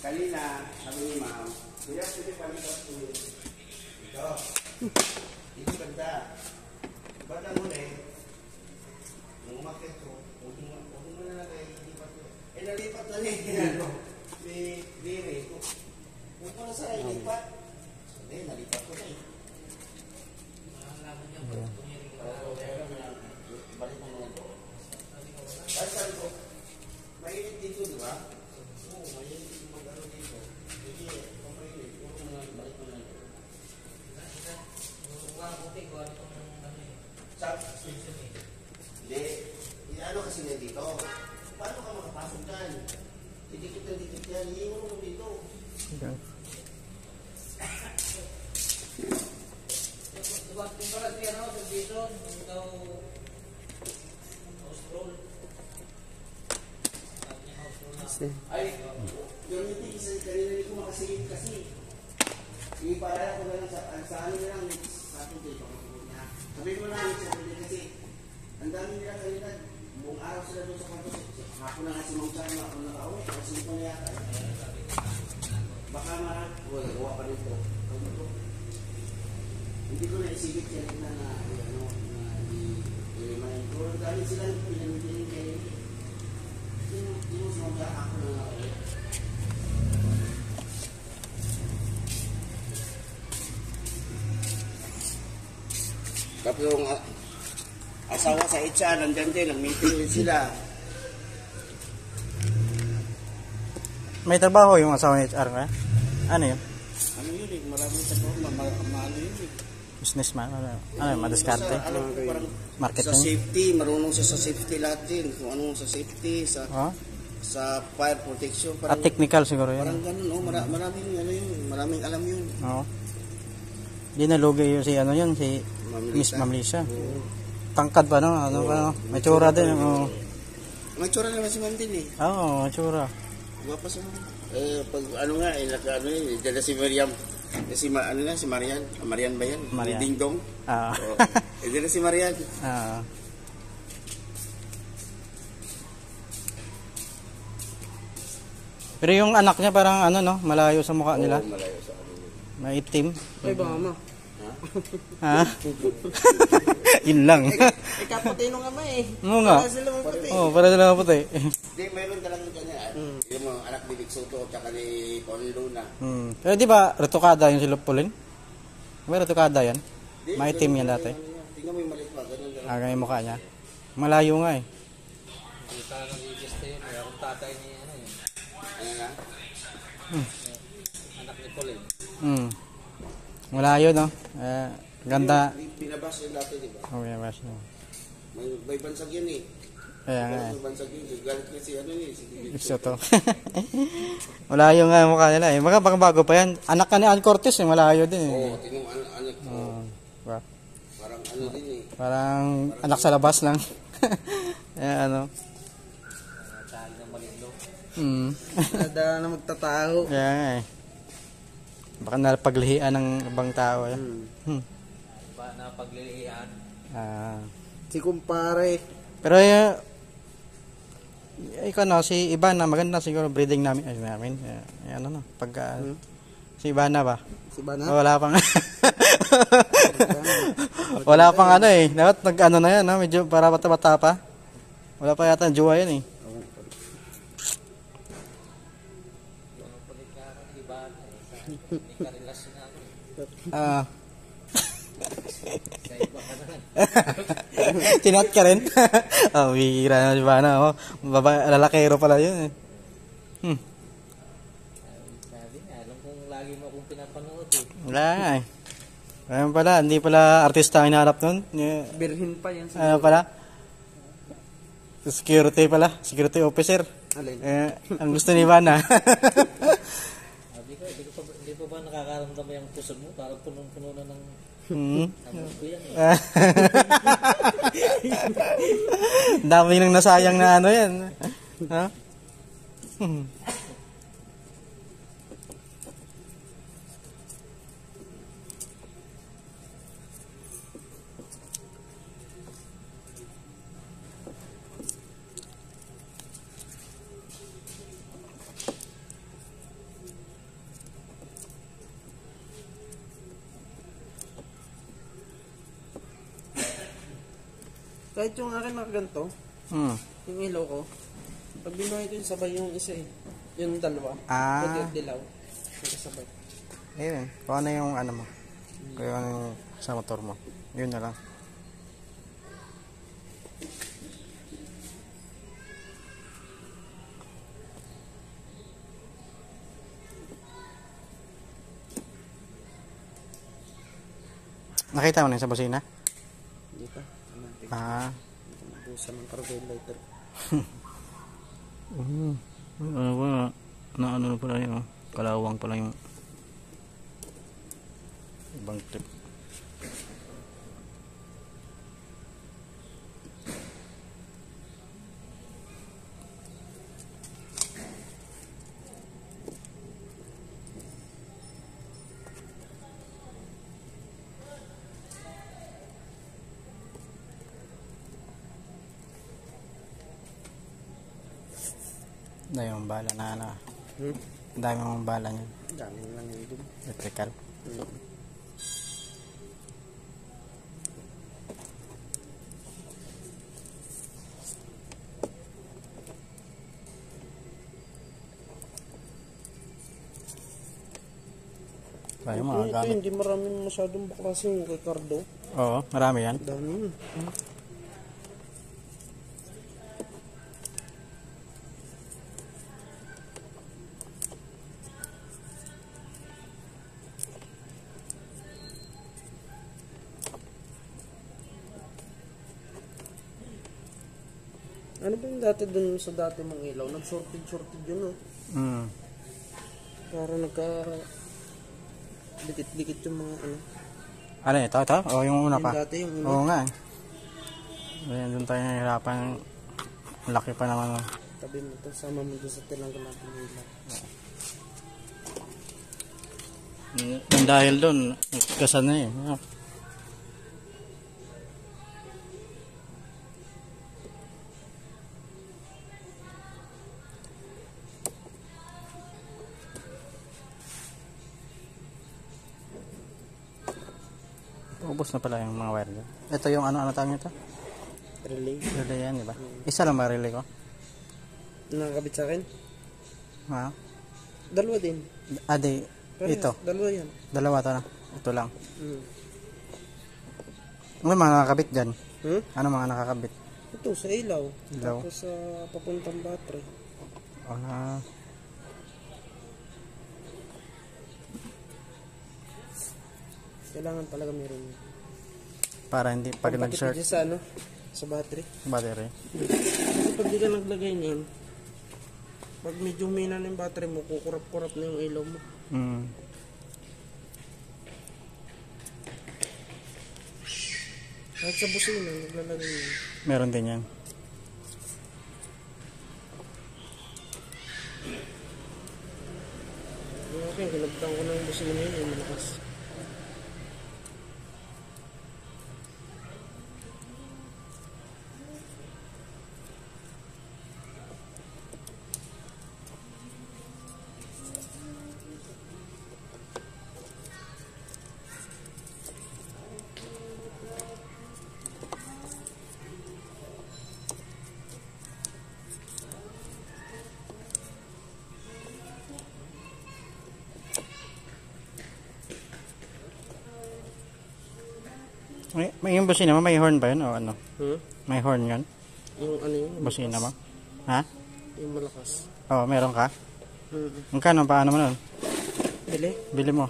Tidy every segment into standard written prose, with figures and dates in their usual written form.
Kanina, sabi ni ma'am, kuya, pwede palikat po yun. Ito. Ito ganda. Ba't ang huli? Nung umakit ko, huwag mo na lagay, lipat ko. Eh, nalipat na niya. Ni Rere. Huwag mo na sa lipat. Eh, nalipat ko na eh. Nakalaman niya po. Balik mo naman po. Balik sabi ko, mainit dito, di ba? Oo, mainit mag-aro dito. Hindi, pampainit. Huwag mo na, balik mo na. Huwag buti ko, ano itong ano eh. Station eh. Hindi, ano kasi nga dito? Paano ka makapasok dyan? Didikit na dikit yan, iiwan mo dito. Okay. Kung pala siya no, sa Jason, kung daw house-roll. Ay, yung hindi isa kanina hindi ko makasigit kasi. Iparala ko na lang sa ano na lang, sa akin dito. Sabi ko na sa akin kasi, ang dami nila kanina, buong araw sila doon sa kwarto. Ako na nga si Mang Charma, ako nakauwi, kasi ko na yata. Baka marang, gawa pa dito. Hindi ko na isigit yan na ano, i-remind ko. Dahil sila pinamitinig kayo. Hindi mo sumagya ako na nakauwi. Tapos yung asawa sa HR, nandyan din, nag-meeting din sila. May trabaho yung asawa ni HR ka? Ano yun? Ano yun eh, maraming trabaho, maano yun eh. Businessman? Ano yun, madiskarte? Marketing? Sa safety, marunong siya sa safety lahat din. Kung ano sa safety, sa fire protection. Parang, technical siguro yun. Parang ganun, oh, maraming ano yun, maraming alam yun. Oo. Hindi nalugay yun si ano yun, si Miss Ma'am Lisa. Tangkad pa no? Ano pa no? May tsura din. May tsura naman si Ma'am din eh. Oo, may tsura. Guwapa sa Ma'am. Pag ano nga, ano yun, dala si Miriam. Si ano na, si Marian. Marian ba yan? Marian. Ding Dong. Oo. Dala si Marian. Oo. Pero yung anak niya parang ano no, malayo sa mukha nila. Oo, malayo sa kanila. Maitim. Ay, baka ma. Ha? Yun lang. Kapatino nga ma eh. Oo nga. Para sila maputi. Oo, para sila maputi. Hindi, mayroon talagang kanya. Yung mga anak ni Vic Soto at saka ni Paul Luna. Pero di ba, retokada yung si Lupulin? May retokada yan? Maitim yan dati. Tingnan mo yung maliit pa. Agay yung mukha niya. Malayo nga eh. Kita ng i-gest yun. Kaya kung tatay niya ano yun. Ano nga? Anak ni Pauline. Malayo no? Ganda. Pinabas yun dati, di ba? Oh, pinabas yun. May bansag yun eh. Kaya nga eh. May bansag yun. Galit na si ano eh. Si Vic Soto. Malayo nga yung mukha nila eh. Baka bago pa yan. Anak ka ni Ann Cortez eh. Malayo din eh. Oo, tingnan mo anak ko. Diba? Parang ano din eh. Parang anak sa labas lang. Ano. Tali ng malilo. Dala na magtataho. Kaya nga eh. Baka napaglihian ng ibang tao eh. Ba na paglilihan. Si kumpare. Pero ikaw no, si Ivana, maganda siguro breeding namin. Ano no, pagka si Ivana ba? Si Ivana? Wala pang wala pang ano eh. Dapat nag-ano na yan, no? Medyo para bata-bata pa. Wala pa yata jowa yan eh. Tinat ka rin? Oh, bihira na si Ivana. Oh, lalakero pala yun eh. Sabi niya, alam kong lagi mo akong pinapanood eh. Wala eh. Ayun pala, hindi pala artista ang hinahanap nun. Birhin pa yan. Ano pala? Security pala, security officer. Alin? Ang gusto ni Ivana. Sabi ko, hindi ko ba nakakaramdam yung puso mo? Parang punong-puno na ng amor ko yan eh. Dami nang nasayang na ano yan. Ha? Kahit yung akin nakaganto, yung ilaw ko, pag binuhay ko yung sabay yung isa eh. Yung dalawa. Ah. Pwede yung dilaw. Magkasabay. Ayun. Kung ano yung ano mo. Kung ano yung sa motor mo. Yun na lang. Nakita mo na yun sa busina? Hindi pa. Ah. Busa ng carbide lighter. Ano ba? Ano pala yun? Kalawang pala yung ibang tip. Dami mong bala na ano. Dami mong bala niya. Dami naman yun dun. Electrical. Kaya mga Ito gamit. hindi maraming masyadong baklasing kay Cardo. Oo, marami yan. Dami yun. Ano ba yung dati dun sa dati mong ilaw? Nag-shorted yun, oh. Para nagka... dikit-dikit yung mga ano. Ano ito? Ito? O yung una pa? Yung dati, yung una. Oo nga eh. Ayan, doon tayo nahihirapan. Laki pa naman. Tabi mo ito, sama mo doon sa tinanggal natin yung ilaw. Yung dahil doon, kasan na eh. Ubos na pala yung mga wire dyan. Ito yung ano tawag nito? Relay. Relay yan, di ba? Isa lang ba relay ko? Nakakabit sa akin? Ha? Dalawa din. Di. Parehas, Ito. Dalawa yan. Dalawa to na. Ito lang. Hmm. Ano mga nakakabit dyan? Ano mga nakakabit? Ito, sa ilaw. Ilaw. Tapos sa papuntang battery. Ah. Kailangan talaga meron. Para hindi pag nag-short Pampakit sa ano? Sa battery. battery. Kasi pag di ka naglagay niyan, pag medyo humina na yung battery mo, kukurap-kurap na yung ilaw mo. Kahit sa busina, naglalagay yun. Meron din yan. Yung akin, kinabtan ko ng busina yun, yung malakas. May yung busina mo, may horn ba yun o ano? May horn yun? Yung ano yun? Busina mo? Ha? Yung malakas. Oo, meron ka? Magkano? Paano mo nun? Bili? Bili mo?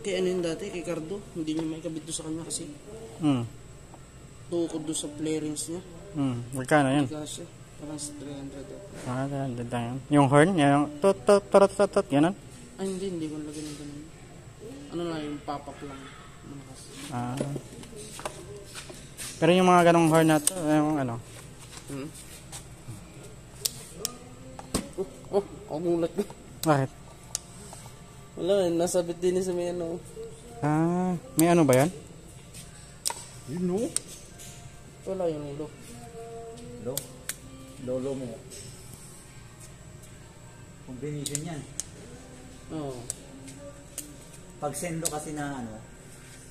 kay ano yun dati, kay Cardo. Hindi niya maikabit doon sa kanya kasi Hmm. tukod doon sa flarings niya. Magkano yan? Kasi parang 300 daw. Ah, ganda yan. Yung horn, yung tot, ganun. Ay hindi ko lagyan ng ganun. Ano na yung pop-up lang. Malakas. Ah. Pero yung mga ganong horn na to, yung ano, Hmm? Ang mulat ko. bakit? Wala, nasabit din sa may ano. Ah, may ano ba yan? Wala yung ulo. Lolo mo. Combination yan. Oo. Pag sendo kasi na ano,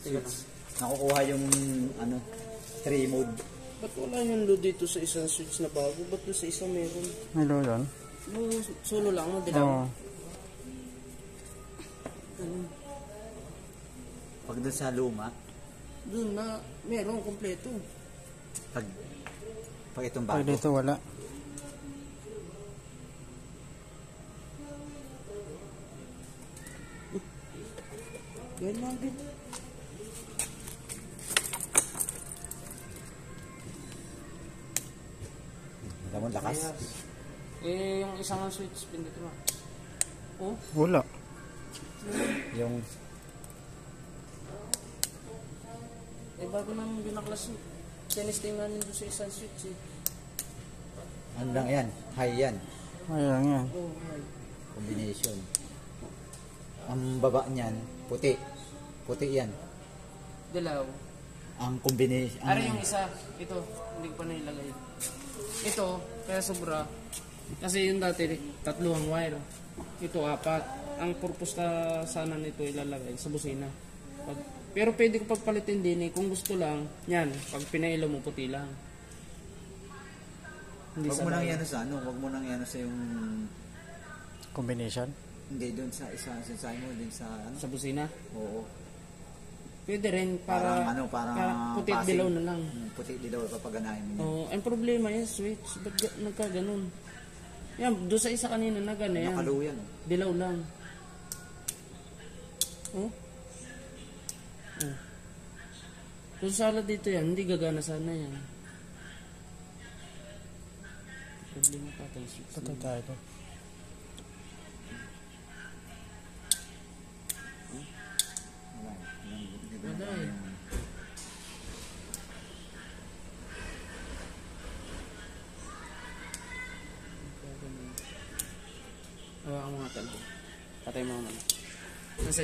switch, nakukuha yung ano, 3 mode. Ba't wala yung load dito sa isang switch na bago? Ba't doon sa isang meron? May low doon? No, solo lang, no? Dilaw. Oo. Pag doon sa luma, Doon na, meron, kompleto. pag itong Pag bago. dito wala. Yan lang din. Damon lakas. Eh, yung isang switch, pindot mo. Oh, Wala. Yung bago namin binaklas yun. Tinesting namin doon sa isang switch eh. ano lang yan, high yan, Ayan yan. Oh, hi. combination. Ang baba niyan, puti. Puti yan. Dilaw. Ang combination, Ari yung isa, ito, hindi ko pa nailagay. Ito, kaya sobra. Kasi yung dati, 3 ang wire. Ito, 4. Ang purpose na sana nito ilalagay sa busina. Pero pwede ko pagpalitin din eh, kung gusto lang, yan, pag pinailaw mo, puti lang. Hindi wag mo nang sabay. yan sa ano, wag mo nang yan sa yung, Combination. hindi doon sa isa, sa mo, din sa ano, Sa busina. oo. Pwede rin para, Parang ano, parang puti at passing. dilaw na lang. Puti dilaw, papaganahin mo yan. Oh, ang problema yung switch, ba't nagkaganon? Yan, doon sa isa kanina na gana yan. Nakalo yan. Dilaw lang. Oh? Oh. Kung sala dito yan, hindi gagana sana yan. Problema pa tayo switch. Patay tayo ito. Wala. Wala eh. Hawakan mo nga talo. Patay mo naman. Nasa